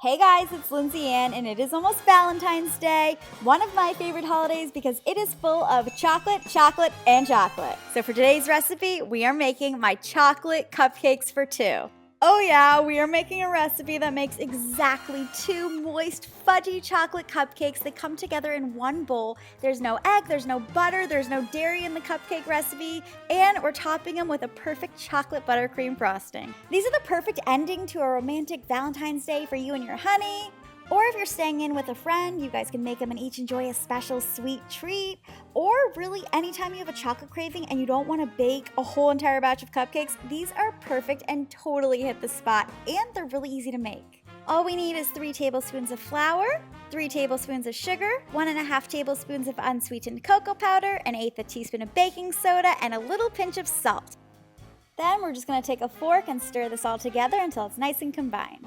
Hey guys, it's LindsayAnn, and it is almost Valentine's Day, one of my favorite holidays because it is full of chocolate, chocolate, and chocolate. So for today's recipe, we are making my chocolate cupcakes for two. Oh yeah, we are making a recipe that makes exactly two moist, fudgy chocolate cupcakes that come together in one bowl. There's no egg, there's no butter, there's no dairy in the cupcake recipe, and we're topping them with a perfect chocolate buttercream frosting. These are the perfect ending to a romantic Valentine's Day for you and your honey. Or if you're staying in with a friend, you guys can make them and each enjoy a special sweet treat. Or really, anytime you have a chocolate craving and you don't want to bake a whole entire batch of cupcakes, these are perfect and totally hit the spot, and they're really easy to make. All we need is 3 tablespoons of flour, 3 tablespoons of sugar, 1.5 tablespoons of unsweetened cocoa powder, 1/8 teaspoon of baking soda, and a little pinch of salt. Then we're just going to take a fork and stir this all together until it's nice and combined.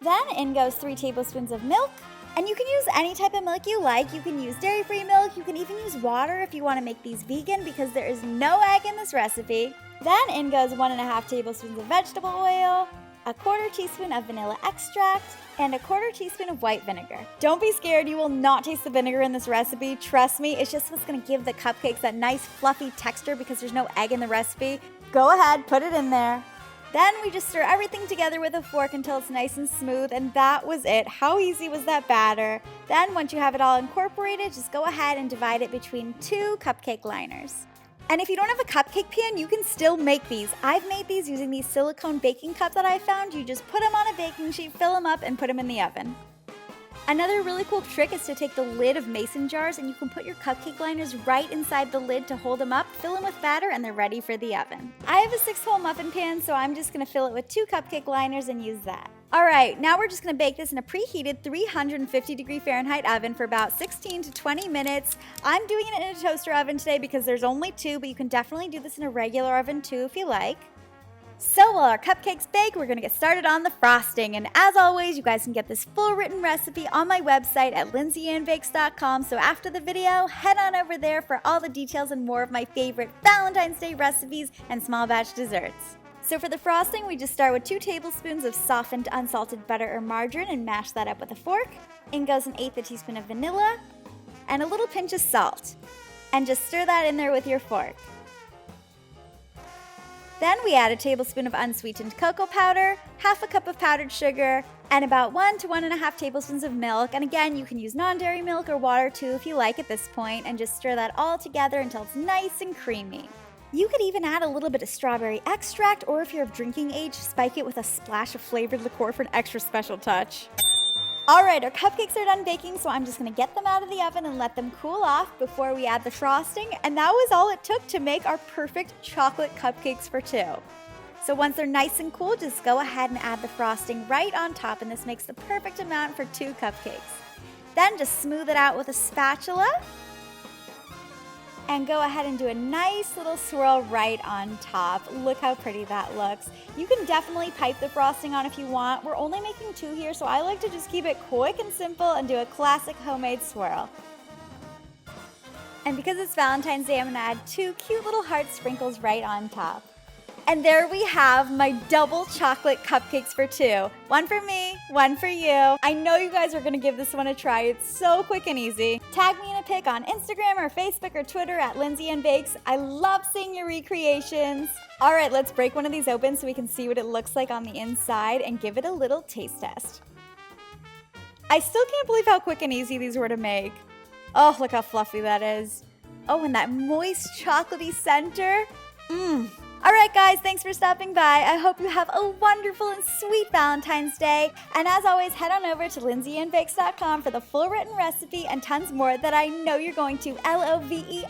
Then in goes 3 tablespoons of milk, and you can use any type of milk you like. You can use dairy-free milk, you can even use water if you want to make these vegan because there is no egg in this recipe. Then in goes 1.5 tablespoons of vegetable oil, 1/4 teaspoon of vanilla extract, and 1/4 teaspoon of white vinegar. Don't be scared, you will not taste the vinegar in this recipe. Trust me, it's just what's going to give the cupcakes that nice fluffy texture because there's no egg in the recipe. Go ahead, put it in there. Then we just stir everything together with a fork until it's nice and smooth, and that was it. How easy was that batter? Then once you have it all incorporated, just go ahead and divide it between 2 cupcake liners. And if you don't have a cupcake pan, you can still make these. I've made these using these silicone baking cups that I found. You just put them on a baking sheet, fill them up, and put them in the oven. Another really cool trick is to take the lid of mason jars and you can put your cupcake liners right inside the lid to hold them up, fill them with batter, and they're ready for the oven. I have a 6-hole muffin pan, so I'm just going to fill it with 2 cupcake liners and use that. Alright, now we're just going to bake this in a preheated 350-degree Fahrenheit oven for about 16 to 20 minutes. I'm doing it in a toaster oven today because there's only 2, but you can definitely do this in a regular oven too if you like. So while our cupcakes bake, we're going to get started on the frosting. And as always, you guys can get this full written recipe on my website at lindsayannbakes.com. So after the video, head on over there for all the details and more of my favorite Valentine's Day recipes and small batch desserts. So for the frosting, we just start with 2 tablespoons of softened unsalted butter or margarine and mash that up with a fork. In goes 1/8 teaspoon of vanilla and a little pinch of salt. And just stir that in there with your fork. Then we add a tablespoon of unsweetened cocoa powder, 1/2 cup of powdered sugar, and about 1 to 1.5 tablespoons of milk. And again, you can use non-dairy milk or water too if you like at this point, and just stir that all together until it's nice and creamy. You could even add a little bit of strawberry extract, or if you're of drinking age, spike it with a splash of flavored liqueur for an extra special touch. Alright, our cupcakes are done baking, so I'm just going to get them out of the oven and let them cool off before we add the frosting, and that was all it took to make our perfect chocolate cupcakes for 2. So once they're nice and cool, just go ahead and add the frosting right on top, and this makes the perfect amount for 2 cupcakes. Then just smooth it out with a spatula, and go ahead and do a nice little swirl right on top. Look how pretty that looks. You can definitely pipe the frosting on if you want. We're only making 2 here, so I like to just keep it quick and simple and do a classic homemade swirl. And because it's Valentine's Day, I'm gonna add 2 cute little heart sprinkles right on top. And there we have my double chocolate cupcakes for 2. One for me, one for you. I know you guys are gonna give this one a try. It's so quick and easy. Tag me in a pic on Instagram or Facebook or Twitter at lindsayannbakes. I love seeing your recreations. All right, let's break one of these open so we can see what it looks like on the inside and give it a little taste test. I still can't believe how quick and easy these were to make. Oh, look how fluffy that is. Oh, and that moist chocolatey center. Alright guys, thanks for stopping by. I hope you have a wonderful and sweet Valentine's Day. And as always, head on over to lindsayannbakes.com for the full written recipe and tons more that I know you're going to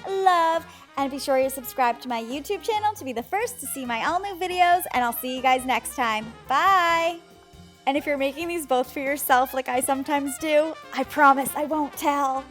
love. And be sure you're subscribed to my YouTube channel to be the first to see my all new videos. And I'll see you guys next time. Bye! And if you're making these both for yourself like I sometimes do, I promise I won't tell.